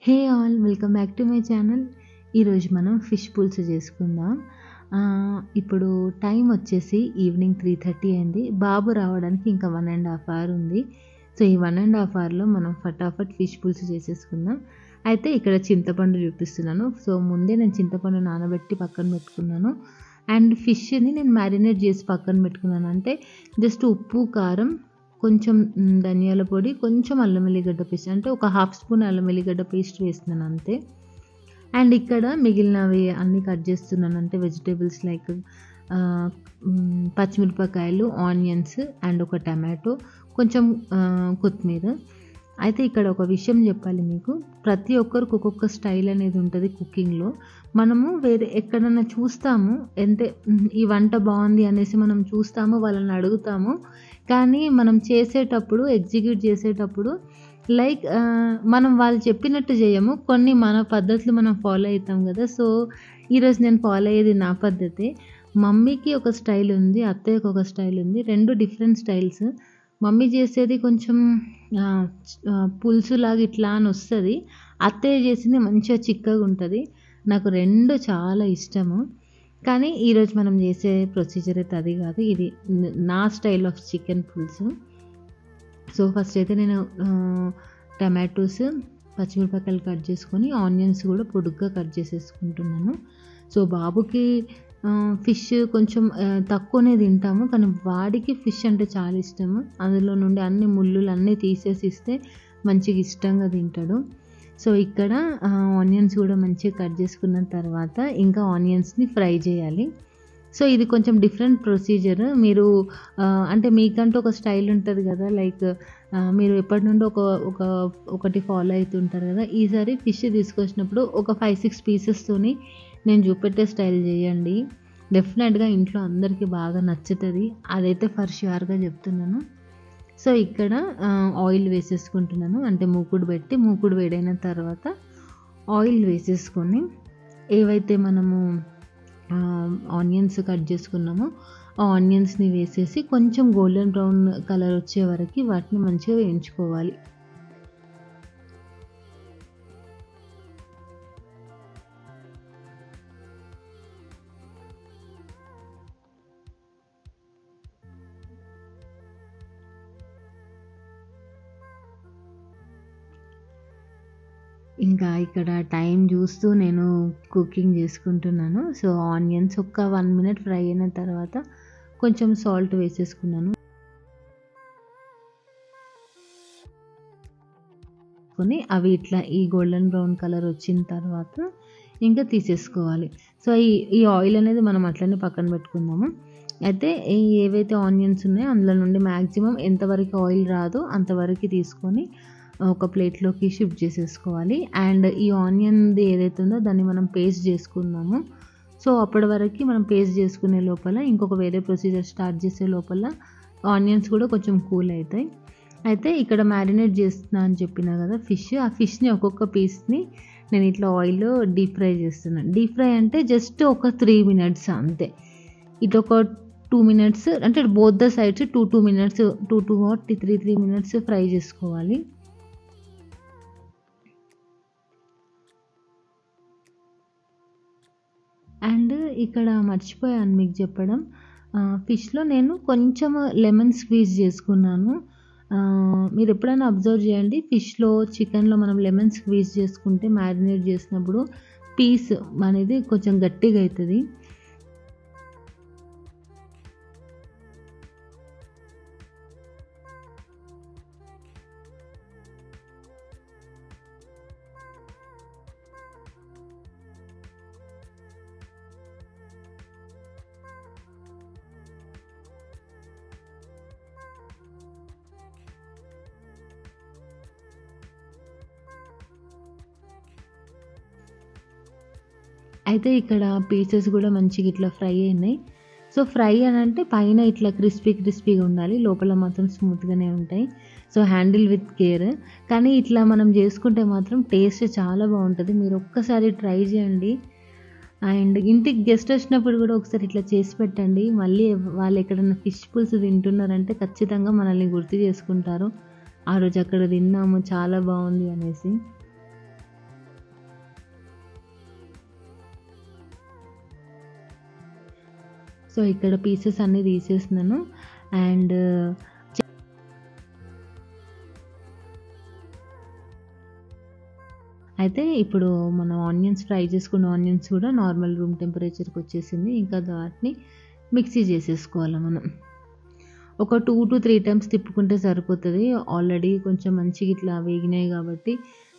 Hey all welcome back to my channel. ఈరోజు మనం fish పులుసు చేసుకుందాం. ఇప్పుడు టైం వచ్చేసి ఈవినింగ్ 3:30 అయింది. బాబు రావడానికి ఇంకా 1.5 అవర్ ఉంది. సో ఈ 1.5 అవర్లో మనం ఫటాఫట్ ఫిష్ పులుసు చేసేసుకుందాం. అయితే ఇక్కడ చింతపండు చూపిస్తున్నాను. సో ముందే నేను చింతపండు నానబెట్టి పక్కన పెట్టుకున్నాను. అండ్ ఫిష్ని నేను మ్యారినేట్ చేసి పక్కన పెట్టుకున్నాను. అంటే జస్ట్ ఉప్పు, కారం, కొంచెం ధనియాల పొడి, కొంచెం అల్లం వెల్లిగడ్డ పేస్ట్, అంటే ఒక హాఫ్ స్పూన్ అల్లం వెల్లిగడ్డ పేస్ట్ వేస్తున్నాను అంతే. అండ్ ఇక్కడ మిగిలినవి అన్నీ కట్ చేస్తున్నాను. అంటే వెజిటేబుల్స్ లైక్ పచ్చిమిరపకాయలు, ఆనియన్స్ అండ్ ఒక టమాటో, కొంచెం కొత్తిమీర. అయితే ఇక్కడ ఒక విషయం చెప్పాలి మీకు. ప్రతి ఒక్కరికి ఒక్కొక్క స్టైల్ అనేది ఉంటుంది కుకింగ్లో. మనము వేరే ఎక్కడన్నా చూస్తాము, అంటే ఈ వంట బాగుంది అనేసి మనం చూస్తాము, వాళ్ళని అడుగుతాము. కానీ మనం చేసేటప్పుడు, ఎగ్జిక్యూట్ చేసేటప్పుడు లైక్ మనం వాళ్ళు చెప్పినట్టు చేయము. కొన్ని మన పద్ధతులు మనం ఫాలో అవుతాం కదా. సో ఈరోజు నేను ఫాలో అయ్యేది నా పద్ధతే. మమ్మీకి ఒక స్టైల్ ఉంది, అత్తయ్యకి ఒక స్టైల్ ఉంది. 2 డిఫరెంట్ స్టైల్స్. మమ్మీ చేసేది కొంచెం పులుసులాగా ఇట్లా అని వస్తుంది. అత్తయ్య చేసింది మంచిగా చిక్కగా ఉంటుంది. నాకు 2 చాలా ఇష్టము. కానీ ఈరోజు మనం చేసే ప్రొసీజర్ అయితే అది కాదు. ఇది నా స్టైల్ ఆఫ్ చికెన్ పులుసు. సో ఫస్ట్ అయితే నేను టమాటోస్, పచ్చిమిరపకాయలు కట్ చేసుకొని ఆనియన్స్ కూడా పొడుగ్గా కట్ చేసేసుకుంటున్నాను. సో బాబుకి ఫిష్ కొంచెం తక్కువనే తింటాము, కానీ వాడికి ఫిష్ అంటే చాలా ఇష్టము. అందులో నుండి అన్ని ముళ్ళులు అన్నీ తీసేసి ఇస్తే మంచిగా ఇష్టంగా తింటాడు. సో ఇక్కడ ఆనియన్స్ కూడా మంచిగా కట్ చేసుకున్న తర్వాత ఇంకా ఆనియన్స్ని ఫ్రై చేయాలి. సో ఇది కొంచెం డిఫరెంట్ ప్రొసీజర్. మీరు అంటే మీకంటూ ఒక స్టైల్ ఉంటుంది కదా. లైక్ మీరు ఎప్పటి నుండో ఒకటి ఫాలో అవుతుంటారు కదా. ఈసారి ఫిష్ తీసుకొచ్చినప్పుడు ఒక 5-6 పీసెస్తోని నేను చూపెట్టే స్టైల్ చేయండి. డెఫినెట్గా ఇంట్లో అందరికీ బాగా నచ్చుతుంది. అదైతే ఫర్ ష్యూర్గా చెప్తున్నాను. సో ఇక్కడ ఆయిల్ వేసేసుకుంటున్నాను. అంటే మూకుడు పెట్టి, మూకుడు వేడైన తర్వాత ఆయిల్ వేసేసుకొని ఏవైతే మనము ఆనియన్స్ కట్ చేసుకున్నామో ఆ ఆనియన్స్ని వేసేసి కొంచెం గోల్డెన్ బ్రౌన్ కలర్ వచ్చే వరకు వాటిని మంచిగా వేయించుకోవాలి. ఇంకా ఇక్కడ టైం చూస్తూ నేను కుకింగ్ చేసుకుంటున్నాను. సో ఆనియన్స్ ఒక 1 మినిట్ ఫ్రై అయిన తర్వాత కొంచెం సాల్ట్ వేసేసుకున్నాను. అవి ఇట్లా ఈ గోల్డెన్ బ్రౌన్ కలర్ వచ్చిన తర్వాత ఇంకా తీసేసుకోవాలి. సో ఈ ఆయిల్ అనేది మనం అట్లనే పక్కన పెట్టుకుందాము. అయితే ఏవైతే ఆనియన్స్ ఉన్నాయో అందులో నుండి మ్యాక్సిమం ఎంతవరకు ఆయిల్ రాదో అంతవరకు తీసుకొని ఒక ప్లేట్లోకి షిఫ్ట్ చేసేసుకోవాలి. అండ్ ఈ ఆనియన్ది ఏదైతే ఉందో దాన్ని మనం పేస్ట్ చేసుకుందాము. సో అప్పటి వరకు మనం పేస్ట్ చేసుకునే లోపల ఇంకొక వేరే ప్రొసీజర్ స్టార్ట్ చేసే లోపల ఆనియన్స్ కూడా కొంచెం కూల్ అవుతాయి. అయితే ఇక్కడ మ్యారినేట్ చేస్తున్నా అని చెప్పినా కదా ఫిష్. ఆ ఫిష్ని ఒక్కొక్క పీస్ని నేను ఇట్లా ఆయిల్లో డీప్ ఫ్రై చేస్తున్నాను. డీప్ ఫ్రై అంటే జస్ట్ ఒక 3 మినిట్స్ అంతే. ఇట్లా ఒక 2 మినిట్స్, అంటే both the sides 2 minutes, 2 or 3 minutes fry చేసుకోవాలి. అండ్ ఇక్కడ మర్చిపోయాను మీకు చెప్పడం. ఫిష్లో నేను కొంచెం లెమన్ స్క్వీజ్ చేసుకున్నాను. మీరు ఎప్పుడైనా అబ్జర్వ్ చేయండి, ఫిష్లో, చికెన్లో మనం లెమన్ స్క్వీజ్ చేసుకుంటే మ్యారినేట్ చేసినప్పుడు పీస్ అనేది కొంచెం గట్టిగా అవుతుంది. అయితే ఇక్కడ పీసెస్ కూడా మంచిగా ఇట్లా ఫ్రై అయినాయి. సో ఫ్రై అని అంటే పైన ఇట్లా క్రిస్పీగా ఉండాలి, లోపల మాత్రం స్మూత్గానే ఉంటాయి. So handle with care. కానీ ఇట్లా మనం చేసుకుంటే మాత్రం టేస్ట్ చాలా బాగుంటుంది. మీరు ఒక్కసారి ట్రై చేయండి. అండ్ ఇంటికి గెస్ట్ వచ్చినప్పుడు కూడా ఒకసారి ఇట్లా చేసి పెట్టండి. మళ్ళీ వాళ్ళు ఎక్కడైనా ఫిష్ పులుసు తింటున్నారంటే ఖచ్చితంగా మనల్ని గుర్తు చేసుకుంటారు, ఆ రోజు అక్కడ తిన్నాము చాలా బాగుంది అనేసి. సో ఇక్కడ పీసెస్ అన్నీ తీసేస్తున్నాను. అండ్ అయితే ఇప్పుడు మనం ఆనియన్స్ ఫ్రై చేసుకున్న ఆనియన్స్ కూడా నార్మల్ రూమ్ టెంపరేచర్కి వచ్చేసింది. ఇంకా వాటిని మిక్సీ చేసేసుకోవాలి మనం. ఒక 2 to 3 టైమ్స్ తిప్పుకుంటే సరిపోతుంది. ఆల్రెడీ కొంచెం మంచిగా ఇట్లా వేగినాయి కాబట్టి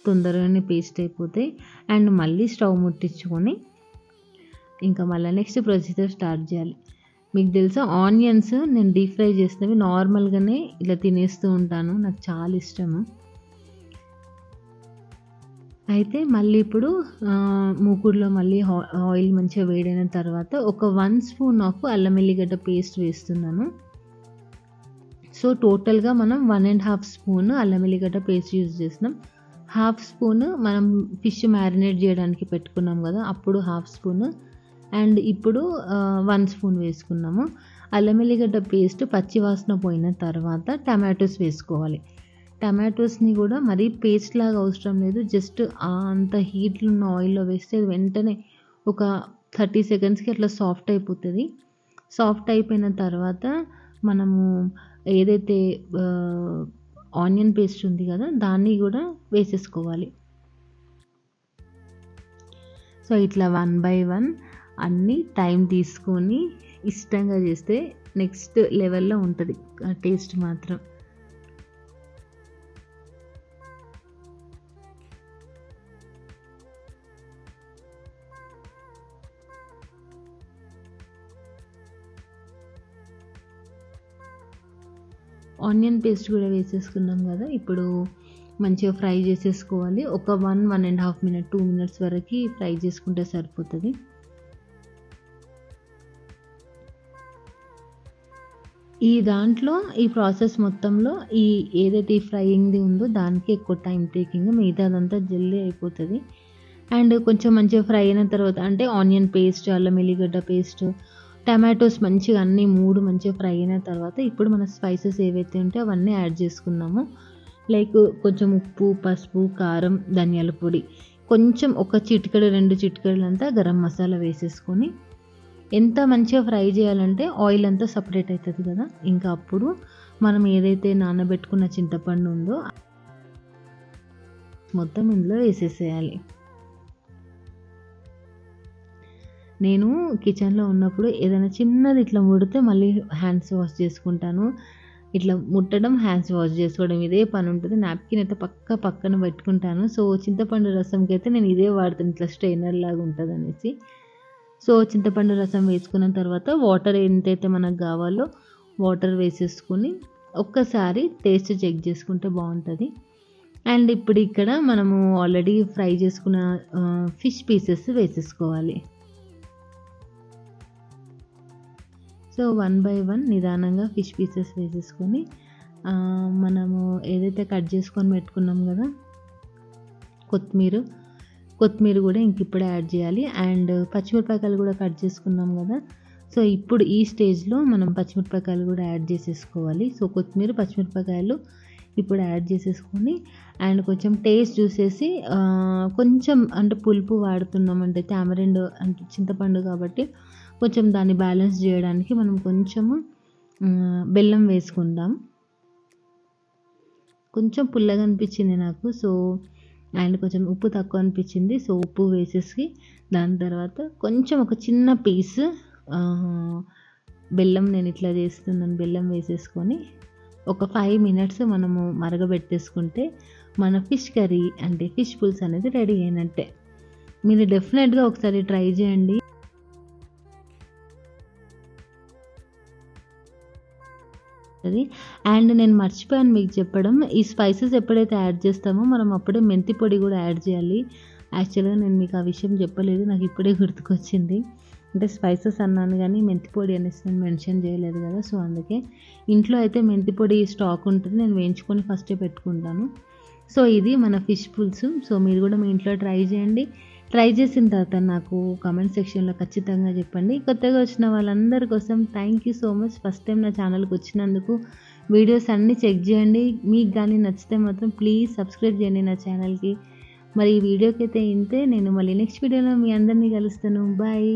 తొందరగానే పేస్ట్ అయిపోతాయి. అండ్ మళ్ళీ స్టవ్ ముట్టించుకొని ఇంకా మళ్ళీ నెక్స్ట్ ప్రొసీజర్ స్టార్ట్ చేయాలి. మీకు తెలుసా, ఆనియన్స్ నేను డీప్ ఫ్రై చేసినవి నార్మల్గానే ఇలా తినేస్తూ ఉంటాను, నాకు చాలా ఇష్టము. అయితే మళ్ళీ ఇప్పుడు మూకుడులో మళ్ళీ ఆయిల్ మంచిగా వేడైన తర్వాత ఒక 1 స్పూన్ ఆఫ్ అల్లం వెల్లిగడ్డ పేస్ట్ వేస్తున్నాను. సో టోటల్గా మనం 1.5 స్పూన్ అల్లం వెల్లిగడ్డ పేస్ట్ యూజ్ చేస్తున్నాం. 1/2 స్పూన్ మనం ఫిష్ మ్యారినేట్ చేయడానికి పెట్టుకున్నాం కదా, అప్పుడు 1/2 స్పూన్. అండ్ ఇప్పుడు 1 స్పూన్ వేసుకున్నాము. అల్లం వెల్లిగడ్డ పేస్ట్ పచ్చి వాసన పోయిన తర్వాత టమాటోస్ వేసుకోవాలి. టమాటోస్ని కూడా మరీ పేస్ట్ లాగా అవసరం లేదు, జస్ట్ అంత హీట్లో ఉన్న ఆయిల్లో వేస్తే వెంటనే ఒక 30 సెకండ్స్కి అట్లా సాఫ్ట్ అయిపోతుంది. సాఫ్ట్ అయిపోయిన తర్వాత మనము ఏదైతే ఆనియన్ పేస్ట్ ఉంది కదా దాన్ని కూడా వేసేసుకోవాలి. సో ఇట్లా 1 by 1 అన్నీ టైం తీసుకొని ఇష్టంగా చేస్తే నెక్స్ట్ లెవెల్లో ఉంటుంది టేస్ట్ మాత్రం. ఆనియన్ పేస్ట్ కూడా వేసేసుకున్నాం కదా, ఇప్పుడు మంచిగా ఫ్రై చేసేసుకోవాలి. ఒక 1.5 minute 2 minutes వరకు ఫ్రై చేసుకుంటే సరిపోతుంది. ఈ దాంట్లో ఈ ప్రాసెస్ మొత్తంలో ఈ ఏదైతే ఈ ఫ్రైయింగ్ది ఉందో దానికి ఎక్కువ టైం టేకింగ్, మిగతా అదంతా జల్దీ అయిపోతుంది. అండ్ కొంచెం మంచిగా ఫ్రై అయిన తర్వాత అంటే ఆనియన్ పేస్ట్, అల్లం వెల్లిగడ్డ పేస్ట్, టమాటోస్ మంచిగా అన్నీ 3 మంచిగా ఫ్రై అయిన తర్వాత ఇప్పుడు మన స్పైసెస్ ఏవైతే ఉంటే అవన్నీ యాడ్ చేసుకున్నాము. లైక్ కొంచెం ఉప్పు, పసుపు, కారం, ధనియాల పొడి, కొంచెం ఒక చిటికెడు 2 చిటికెడులంతా గరం మసాలా వేసేసుకొని ఎంత మంచిగా ఫ్రై చేయాలంటే ఆయిల్ అంతా సపరేట్ అవుతుంది కదా, ఇంకా అప్పుడు మనం ఏదైతే నానబెట్టుకున్న చింతపండు ఉందో మొత్తం ఇందులో వేసేసేయాలి. నేను కిచెన్లో ఉన్నప్పుడు ఏదైనా చిన్నది ఇట్లా ముడితే మళ్ళీ హ్యాండ్స్ వాష్ చేసుకుంటాను. ఇట్లా ముట్టడం, హ్యాండ్స్ వాష్ చేసుకోవడం ఇదే పని ఉంటుంది. నాప్కిన్ అయితే పక్కన పెట్టుకుంటాను. సో చింతపండు రసంకి అయితే నేను ఇదే వాడతాను, ఇట్లా స్ట్రైనర్ లాగా ఉంటుంది అనేసి. సో చింతపండు రసం వేసుకున్న తర్వాత వాటర్ ఎంతైతే మనకు కావాలో వాటర్ వేసేసుకొని ఒక్కసారి టేస్ట్ చెక్ చేసుకుంటే బాగుంటుంది. అండ్ ఇప్పుడు ఇక్కడ మనము ఆల్రెడీ ఫ్రై చేసుకున్న ఫిష్ పీసెస్ వేసేసుకోవాలి. సో 1 by 1 నిదానంగా ఫిష్ పీసెస్ వేసేసుకొని మనము ఏదైతే కట్ చేసుకొని పెట్టుకున్నాం కదా కొత్తిమీర కూడా ఇంక ఇప్పుడే యాడ్ చేయాలి. అండ్ పచ్చిమిరపకాయలు కూడా కట్ చేసుకున్నాం కదా, సో ఇప్పుడు ఈ స్టేజ్లో మనం పచ్చిమిరపకాయలు కూడా యాడ్ చేసేసుకోవాలి. సో కొత్తిమీర, పచ్చిమిరపకాయలు ఇప్పుడు యాడ్ చేసేసుకొని అండ్ కొంచెం టేస్ట్ చూసేసి కొంచెం అంటే పులుపు వాడుతున్నామంటే టామరిండ్ అంటే చింతపండు కాబట్టి కొంచెం దాన్ని బ్యాలెన్స్ చేయడానికి మనం కొంచెము బెల్లం వేసుకుందాం. కొంచెం పుల్లగా అనిపించింది నాకు, సో అండ్ కొంచెం ఉప్పు తక్కువ అనిపించింది, సో ఉప్పు వేసేసి దాని తర్వాత కొంచెం ఒక చిన్న పీస్ బెల్లం, నేను ఇట్లా చేస్తున్నాను, బెల్లం వేసేసుకొని ఒక 5 minutes మనము మరగబెట్టేసుకుంటే మన ఫిష్ కర్రీ అంటే ఫిష్ పులుసు అనేది రెడీ అయినట్టే. మీరు డెఫినెట్గా ఒకసారి ట్రై చేయండి. అండ్ నేను మర్చిపోయాను మీకు చెప్పడం, ఈ స్పైసెస్ ఎప్పుడైతే యాడ్ చేస్తామో మనం అప్పుడే మెంతి పొడి కూడా యాడ్ చేయాలి. యాక్చువల్గా నేను మీకు ఆ విషయం చెప్పలేదు, నాకు ఇప్పుడే గుర్తుకొచ్చింది. అంటే స్పైసెస్ అన్నాను కానీ మెంతి పొడి అనేసి నేను మెన్షన్ చేయలేదు కదా, సో అందుకే. ఇంట్లో అయితే మెంతి పొడి స్టాక్ ఉంటుంది, నేను వేయించుకొని ఫస్టే పెట్టుకుంటాను. సో ఇది మన ఫిష్ పులుసు. సో మీరు కూడా మీ ఇంట్లో ట్రై చేయండి. ట్రై చేసిన తర్వాత నాకు కామెంట్ సెక్షన్లో ఖచ్చితంగా చెప్పండి. కొత్తగా వచ్చిన వాళ్ళందరి కోసం thank you so much. First time నా ఛానల్కి వచ్చినందుకు వీడియోస్ అన్నీ చెక్ చేయండి. మీకు కానీ నచ్చితే మాత్రం ప్లీజ్ సబ్స్క్రైబ్ చేయండి నా ఛానల్కి. మరి ఈ వీడియోకి అయితే ఇంతే. నేను మళ్ళీ నెక్స్ట్ వీడియోలో మీ అందరినీ కలుస్తాను. బాయ్.